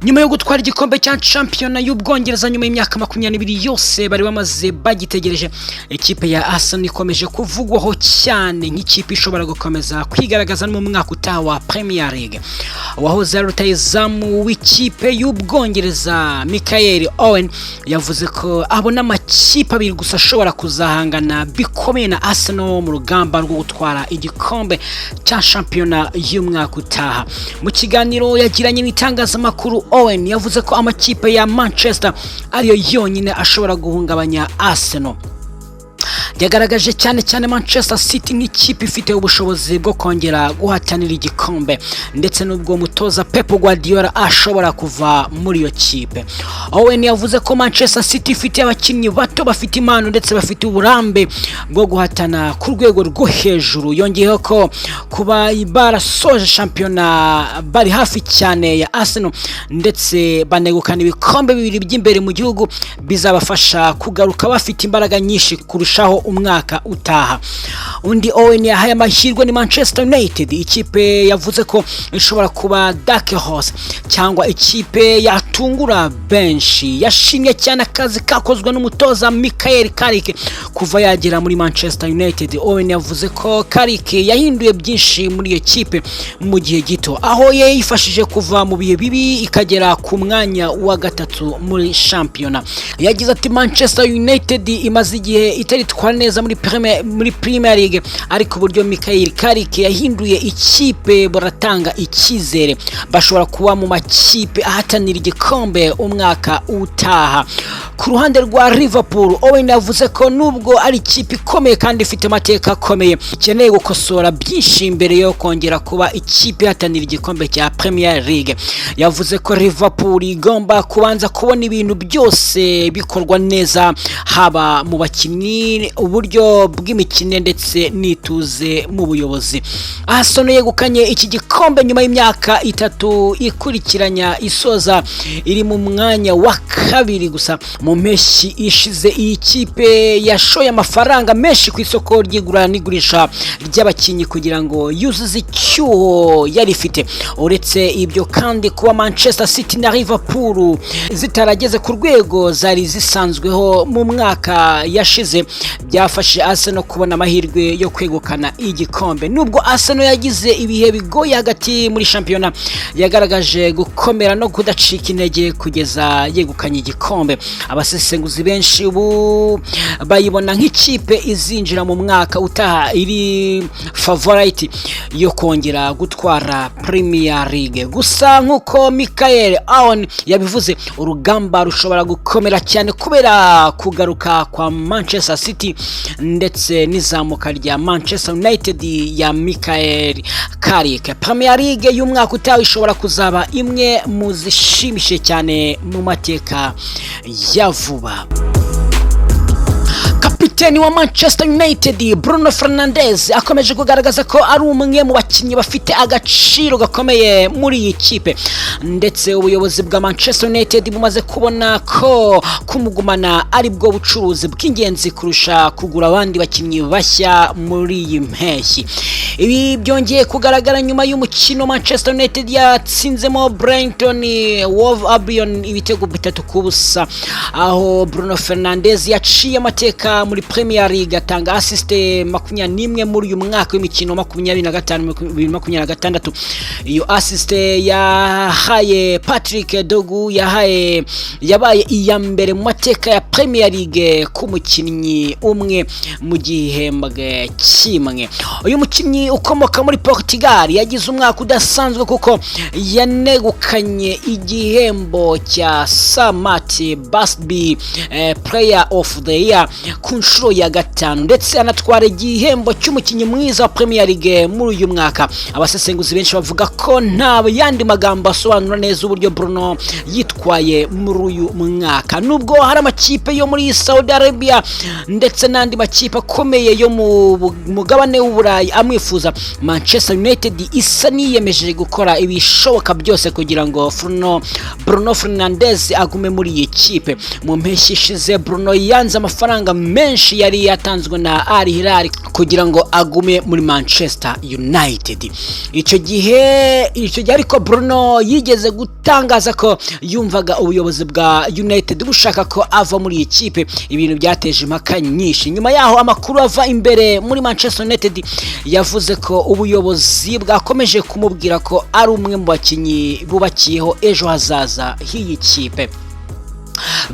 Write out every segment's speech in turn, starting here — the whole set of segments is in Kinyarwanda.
nyuma yo gutwara igikombe cya championa y'Ubwongereza nyuma y'imyaka 22 yose bari bamaze bagitegereje, ikipe ya Aston ikomeje kuvugwaho cyane nk'ikipe ishobora gukomeza kwigaragaza mu mwaka utaha wa Premier League. Wahoze ari rutayizamu w'ikipe y'Ubwongereza Michael Owen yavuze ko abona amakipe abiri gusa ashobora kuzahangana bikomeye na Arsenal mu rugamba rwo gutwara igikombe cya championa y'umwaka utaha. Mu kiganiro yagiranye n'itangazamakuru, Owen yavuze ko amakipe ya Manchester ariyo yonyine ashobora guhungabanya Arsenal. Yagaragaje cyane Manchester City nk'ikipe ifite ubushobozi bwo kongera guhatanira igikombe, ndetse n'ubwo mutoza Pep Guardiola ashobora kuva muri iyo kipe. Owen yavuze ko Manchester City ifite abakinnyi bato bafite impano ndetse bafite uburambe bwo guhatana ku rwego rwo hejuru. Yongeyeho ko kuba barasoje championa bari hafi cyane ya Arsenal ndetse banegukana ibikombe bibiri by'imbere mu gihugu bizabafasha kugaruka bafite imbaraga nyinshi kurushaho umwaka utaha. Undi Owen yahaye amahirwe ni Manchester United, ikipe yavuze ko ishobora kuba dark horse cyangwa ikipe yatungura benshi. Yashimye cyane akazi kakozwe n'umutoza Michael Carrick kuva yagera muri Manchester United. Owen yavuze ko Carrick yahinduye byinshi muri iyo kipe mu gihe gito, aho yifashije kuva mu bihe bibi ikagera ku mwanya wa gatatu muri championa. Yagize ati Manchester United imaze igihe itaritwara neza muri Premier League, ariko uburyo Michael Carrick yahinduye ikipe baratanga icyizere bashobora kuba mu makipe ahatanira igikombe umwaka utaha. Ku ruhande rwa Liverpool, Owen yavuze ko nubwo ari ikipe ikomeye kandi ifite amateka akomeye, ikeneye gukosora byinshi imbere yo kongera kuba ikipe ihatanira igikombe cya Premier League. Yavuze ko Liverpool igomba kubanza kubona ibintu byose bikorwa neza, haba mu bakinnyi, uburyo bw'imikino ndetse n'ituze mu buyobozi. Aston yegukanye iki gikombe nyuma y'imyaka 3 ikurikiranya isoza iri mu mwanya wa kabiri gusa. Mu mpeshyi ishize iyi kipe yashoye amafaranga menshi ku isoko ry'igura n'igurisha ry'abakinnyi kugira ngo yuzuze icyuho yari ifite. Uretse ibyo kandi, kuba Manchester City na Liverpool zitarageze ku rwego zari zisanzweho mu mwaka yashize byafashe Arsenal kubona amahirwe yo kwegukana igikombe. Nubwo Arsenal yagize ibihe bigoye hagati muri championa, yagaragaje gukomera no kudacika intege kugeza yegukanye igikombe. Abasesenguzi benshi ubu bayibona nk'ikipe izinjira mu mwaka utaha iri favorite yo kongera gutwara Premier League. Gusa nkuko Michael Owen yabivuze, urugamba rushobora gukomera cyane kubera kugaruka kwa Manchester City ndetse n'izamuka rya Manchester United ya Michael Carrick. Premier League y'umwaka utaha ishobora kuzaba imwe mu zishimishe cyane mu mateka ya vuba. Kapiteni wa Manchester United Bruno Fernandes akomeje kugaragaza ko ari umwe mu bakinnyi bafite agaciro gakomeye muri iyi kipe, ndetse ubuyobozi bwa Manchester United bumaze kubona ko kumugumana ari bwo bucuruzi bw'ingenzi kurusha kugura abandi bakinnyi bashya muri iyi mpeshyi. Ibi byongeye kugaragara nyuma y'umukino Manchester United yatsinzemo Brighton Hove Albion ibitego 3-0, aho Bruno Fernandes yaciye amateka muri Premier League atanga assist 21 muri uyu mwaka w'imikino 25-2026. Iyo assist yahaye Patrick Dogu yabaye iya mbere mu mateka ya Premier League ku mukinnyi umwe mu gihembwe kimwe. Uyu mukinnyi ukomoka muri Portugal yagize umwaka udasanzwe kuko yanegukanye igihembo cya Samati Busby Player of the Year ku nshuro ya gatanu, ndetse anatwara igihembo cy'umukinnyi mwiza wa Premier League muri uyu mwaka. Abasesenguzi benshi bavuga ko nta yandi magambo asobanura neza uburyo Bruno yitwaye muri uyu mwaka. Nubwo hari amakipe yo muri Saudi Arabia ndetse n'andi makipe akomeye yo mu mugabane w'Uburayi amwifuza, Manchester United isa niyemeje gukora ibishoboka byose kugira ngo Bruno Fernandes agume muri iyi kipe. Mu mpeshyi ishize Bruno yanze amafaranga menshi menshi yari yatanzwe na Al Hilal kugira ngo agume muri Manchester United. Icyo gihe ariko Bruno yigeze gutangaza ko yumvaga ubuyobozi bwa United bushaka ko ava muri iyi kipe. Ibintu byateje impaka nyinshi. Nyuma yaho amakuru ava imbere muri Manchester United yavuze ko ubuyobozi bwakomeje kumubwira ko ari umwe mu bakinyi bubakiyeho ejo hazaza h'iyi kipe.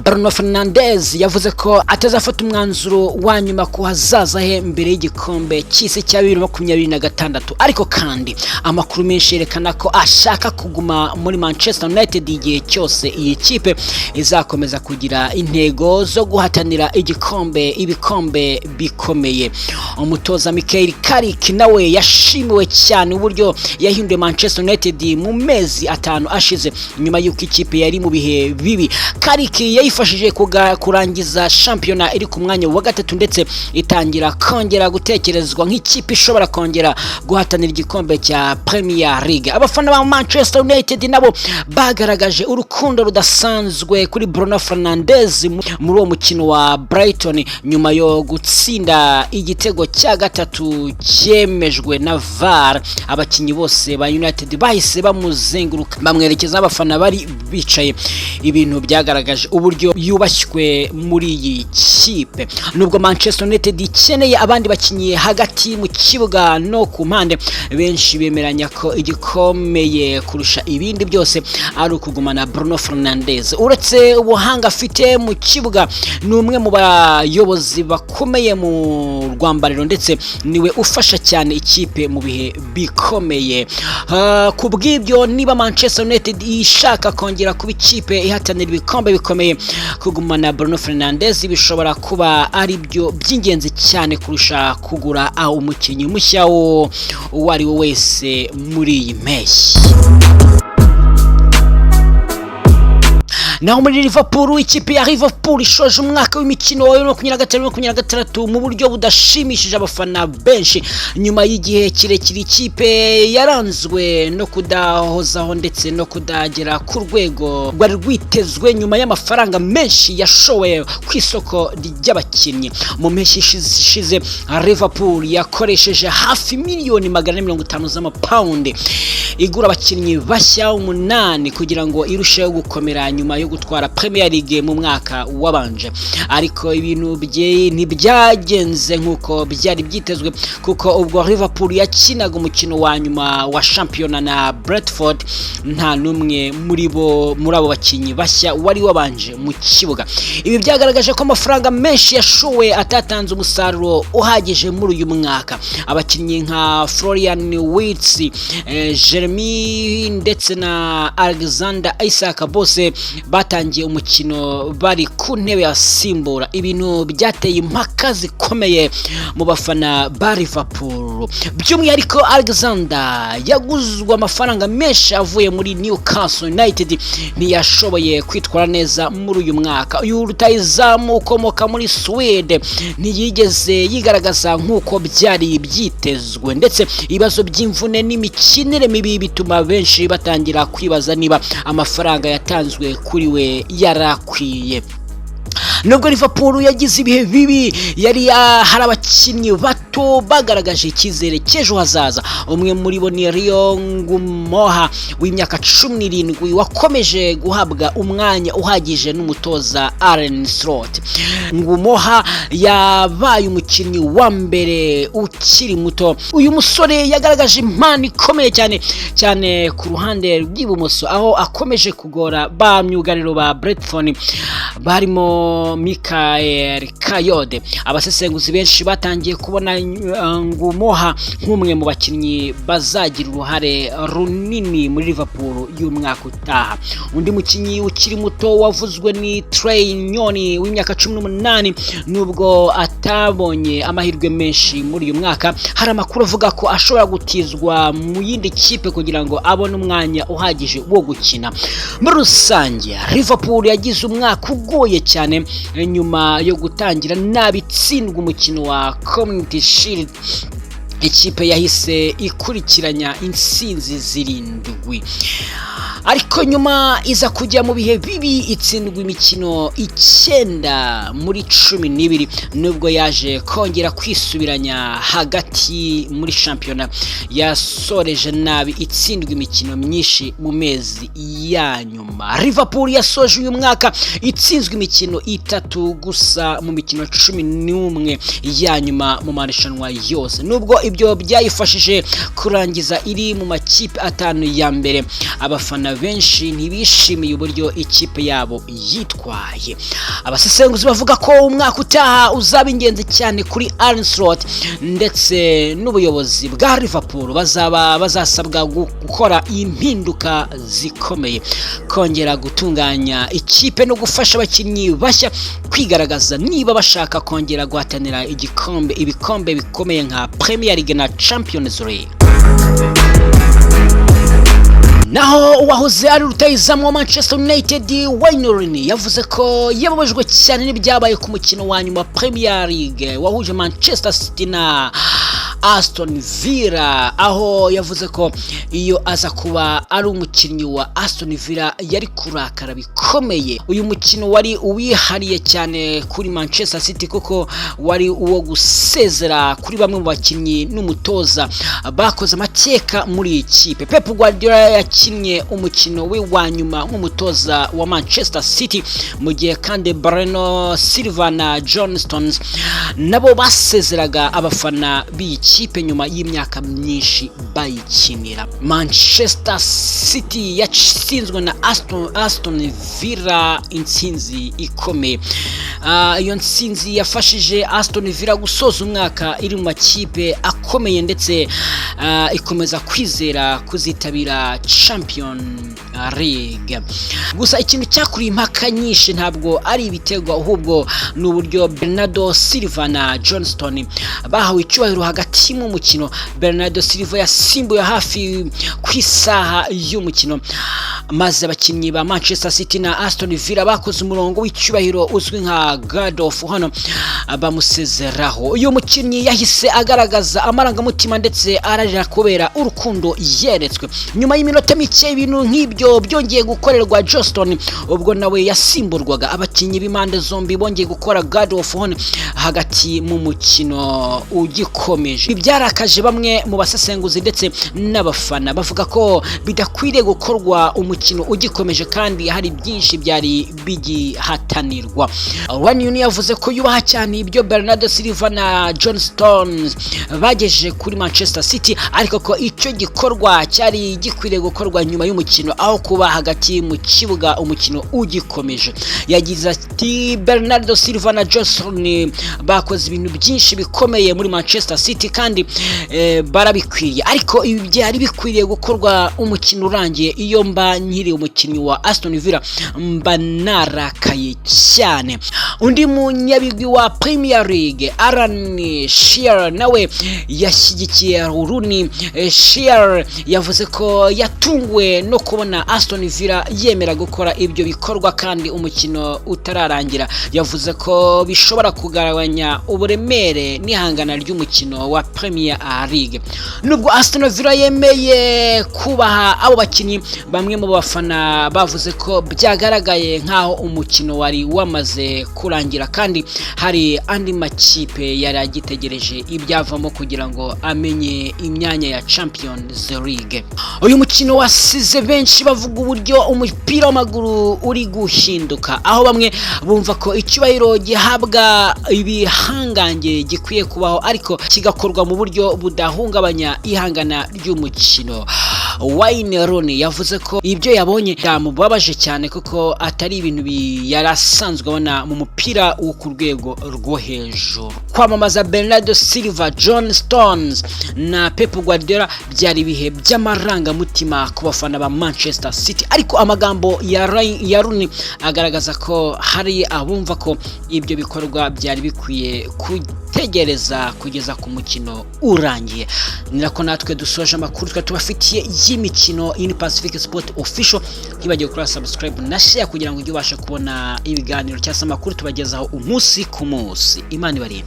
Bruno Fernandes yavuze ko atazafata umwanzuro wa nyuma ku hazaza he mbere y'igikombe cy'isi cya 2026, ariko kandi amakuru menshi yerekana ko ashaka kuguma muri Manchester United igihe cyose iyi kipe izakomeza kugira intego zo guhatanira ibikombe bikomeye. Umutoza Michael Carrick nawe yashimiwe cyane uburyo yahinduye Manchester United mu mezi 5 ashize nyuma y'uko ikipe yari mu bihe bibi. Carrick yayifashije kurangiza shampiyona iri ku mwanya wa gatatu ndetse itangira kongera gutekerezwa nk'ikipe ishobora kongera guhatanira igikombe cya Premier League. Abafana ba Manchester United nabo bagaragaje urukundo rudasanzwe kuri Bruno Fernandes muri uwo mukino wa Brighton nyuma yo gutsinda igitego cya gatatu cyemejwe na VAR. Abakinyi bose ba United bahise bamuzenguruka bamwerekeza abafana bari bicaye. Ibintu byagaragaje uburyo yubashywe muri iyi kipe. Nubwo Manchester United ikeneye abandi bakinyi hagati mu kibuga no ku mpande, benshi bemeranya ko igikomeye kurusha ibindi byose ari ukugumana Bruno Fernandes. Uretse ubuhanga afite mu kibuga, ni umwe mu bayobozi bakomeye mu rwambariro ndetse niwe ufasha cyane ikipe mu bihe bikomeye. Kubw'ibyo niba Manchester United ishaka kongera kuba ikipe ihatanira ibikombe bikomeye, kugumana Bruno Fernandes bishobora kuba ari byo by'ingenzi cyane kurusha kugura umukinnyi mushya uwo ari we wese muri iyi mpeshyi. Naho muri Liverpool, ikipe ya Liverpool ishoje umwaka w'imikino wa 2025 mu buryo budashimishije abafana benshi nyuma y'igihe kirekire. Ikipe yaranzwe no kudahozaho ndetse no kudagera ku rwego rwari rwitezwe nyuma y'amafaranga menshi yashowe ku isoko ry'abakinnyi. Mu mpeshyi ishize Liverpool yakoresheje hafi miliyoni 150 z'amapaundi igura abakinnyi bashya 8 kugira ngo irusheho gukomera nyuma yo gutwara Premier League mu mwaka wabanje. Ariko ibintu ntibyagenze nkuko byari byitezwe, kuko ubwo Liverpool yakinaga umukino wa nyuma wa shampiyona na Brentford, nta numwe muri abo bakinyi bashya wari wabanje mu kibuga. Ibi byagaragaje ko amafaranga menshi yashowe atatanze umusaruro uhagije muri uyu mwaka. Abakinyi nka Florian Wirtz, Jeremy ndetse na Alexander Isak bose batangiye umukino bari ku ntebe ya simbura. Ibintu byateye impaka zikomeye mu bafana ba Liverpool. By'umwihariko Alexander yaguzwe amafaranga menshi avuye muri Newcastle United, ntiyashoboye kwitwara neza muri uyu mwaka. Uyu rutayizamu ukomoka muri Sweden ntiyigeze yigaragaza nk'uko byari byitezwe, ndetse ibibazo by'imvune n'imikinire mibi bituma benshi batangira kwibaza niba amafaranga yatanzwe kuri we yarakwiye. Nubwo Liverpool yagize ibihe bibi, hari abakinnyi bato bagaragaje icyizere cy'ejo hazaza. Umwe muri bo ni Ngumoha w'imyaka 17 wakomeje guhabwa umwanya uhagije n'umutoza Arne Slot. Ngumoha yabaye umukinnyi wa mbere ukiri muto. Uyu musore yagaragaje impano ikomeye cyane ku ruhande rw'ibumoso, aho akomeje kugora ba myugariro ba Brentford barimo Michael Kayode. Abasesenguzi benshi batangiye kubona Ngumoha nk'umwe mu bakinnyi bazagira uruhare runini muri Liverpool y'umwaka utaha. Undi mukinnyi ukiri muto wavuzwe ni Trey Nyoni w'imyaka 18. Nubwo atabonye amahirwe menshi muri uyu mwaka, hari amakuru avuga ko ashobora gutizwa mu yindi kipe kugira ngo abone umwanya uhagije wo gukina. Muri rusange Liverpool yagize umwaka ugoye cyane nyuma yo gutangira nabi itsindwa umukino wa Community Shield. Ikipe yahise ikurikiranya insinzi 7. ariko nyuma iza kujya mu bihe bibi itsindwa imikino 9 muri 12 nubwo yaje kongera kwisubiranya hagati muri shampiyona yasoreje nabi itsindwa imikino myinshi mu mezi ya nyuma. Liverpool yasoje uyu mwaka itsinzwe imikino 3 gusa mu mikino 11 ya nyuma mu marushanwa yose, nubwo ibyo byayifashije kurangiza iri mu makipe 5 ya mbere. Abafana benshi ntibishimiye uburyo ikipe yabo yitwaye. Abasesenguzi bavuga ko umwaka utaha uzaba ingenzi cyane kuri Arne Slot ndetse n'ubuyobozi bwa Liverpool bazasabwa gukora impinduka zikomeye, kongera gutunganya ikipe no gufasha abakinnyi bashya kwigaragaza niba bashaka kongera guhatanira ibikombe bikomeye nka Premier League na Champions League. Naho uwahoze ari rutahizamu wa Manchester United Rooney yavuze ko yababajwe cyane n'ibyabaye ku mukino wa nyuma Premier League wahuje Manchester City na Aston Villa, aho yavuze ko iyo aza kuba ari umukinnyi wa Aston Villa yari kurakara bikomeye. Uyu mukino wari uwihariye cyane kuri Manchester City kuko wari uwo gusezera kuri bamwe mu bakinnyi n'umutoza bakoze amateka muri ikipe. Pep Guardiola yakinnye umukino we wa nyuma nk'umutoza wa Manchester City, mu gihe kandi Bruno Silva na John Stones nabo basezeraga abafana b'ikipe nyuma y'imyaka myinshi bayikinira. Manchester City yatsinzwe na Aston Villa intsinzi ikomeye. Iyo ntsinzi yafashije Aston Villa gusoza umwaka iri mu makipe akomeye ndetse ikomeza kwizera kuzitabira Champions League. Gusa ikintu cyakuriye impaka nyinshi ntabwo ari ibitego, ahubwo n'uburyo Bernardo Silva na John Stones bahawe icyubahiro hagati mu mukino. Bernardo Silva yasimbuye hafi ku isaha y'umukino, maze abakinnyi ba Manchester City na Aston Villa bakoze umurongo w'icyubahiro uzwi nka God of Honor bamusezeraho. Uyu mukinnyi yahise agaragaza amarangamutima ndetse ararira kubera urukundo yeretswe. Nyuma y'iminota mike ibintu nk'ibyo byongeye gukorerwa Johnston, ubwo nawe yasimburwaga. Abakinnyi b'impande zombi bongeye gukora God of Honor hagati mu mukino ugikomeje. Ibyarakaje bamwe mu basesenguzi ndetse n'abafana, bavuga ko bidakwiriye gukorwa umukino ugikomeje kandi hari byinshi byari bigihatanirwa. Rooney yavuze ko yubaha cyane ibyo Bernardo Silva na John Stones bagejeje kuri Manchester City, ariko ko icyo gikorwa cyari gikwiriye gukorwa nyuma y'umukino aho kuba hagati mu kibuga umukino ugikomeje. Yagize ati Bernardo Silva na Johnson bakoze ibintu byinshi bikomeye muri Manchester City kandi barabikwiye, ariko ibi byari bikwiriye gukorwa umukino urangiye. Iyo mba nkiri umukinnyi wa Aston Villa mba narakaye cyane. Undi munyabigwi wa Premier League ASHYUSHYE nawe yashyigikiye Rooney. Shearer yavuze ko yatunguwe no kubona Aston Villa yemera gukora ibyo bikorwa kandi umukino utararangira. Yavuze ko bishobora kugabanya uburemere n'ihangana ry'umukino wa Premier League. Nubwo Aston Villa yemeye kubaha abo bakinnyi, bamwe mu bafana bavuze ko byagaragaye nkaho umukino wari wamaze kurangira kandi hari andi makipe yari agitegereje ibyavamo kugira ngo amenye imyanya ya Champions League. Uyu mukino wasize benshi bavuga uburyo umupira w'amaguru uri guhinduka, aho bamwe bumva ko icyubahiro gihabwa ibihangange gikwiye kubaho ariko kigakorwa mu buryo budahungabanya ihangana ry'umukino. Rooney yavuze ko ibyo yabonye byamubabaje cyane kuko atari ibintu yarasanzwe abona mu mupira wo ku rwego rwo hejuru. Kwamamaza Bernardo Silva, John Stones na Pep Guardiola byari ibihe by'amarangamutima ku bafana ba Manchester City, ariko amagambo ya Rooney agaragaza ko hari abumva ko ibyo bikorwa byari bikwiye gutegereza kugeza ku mukino urangiye. Nirako natwe dusoje amakuru tubafitiye y'imikino in Pacifique Sport Official. Ntibagiye gukora subscribe na share kugira ngo ujye ubasha kubona ibiganiro cyangwa amakuru tubagezaho umunsi ku munsi. Imana ibarinde.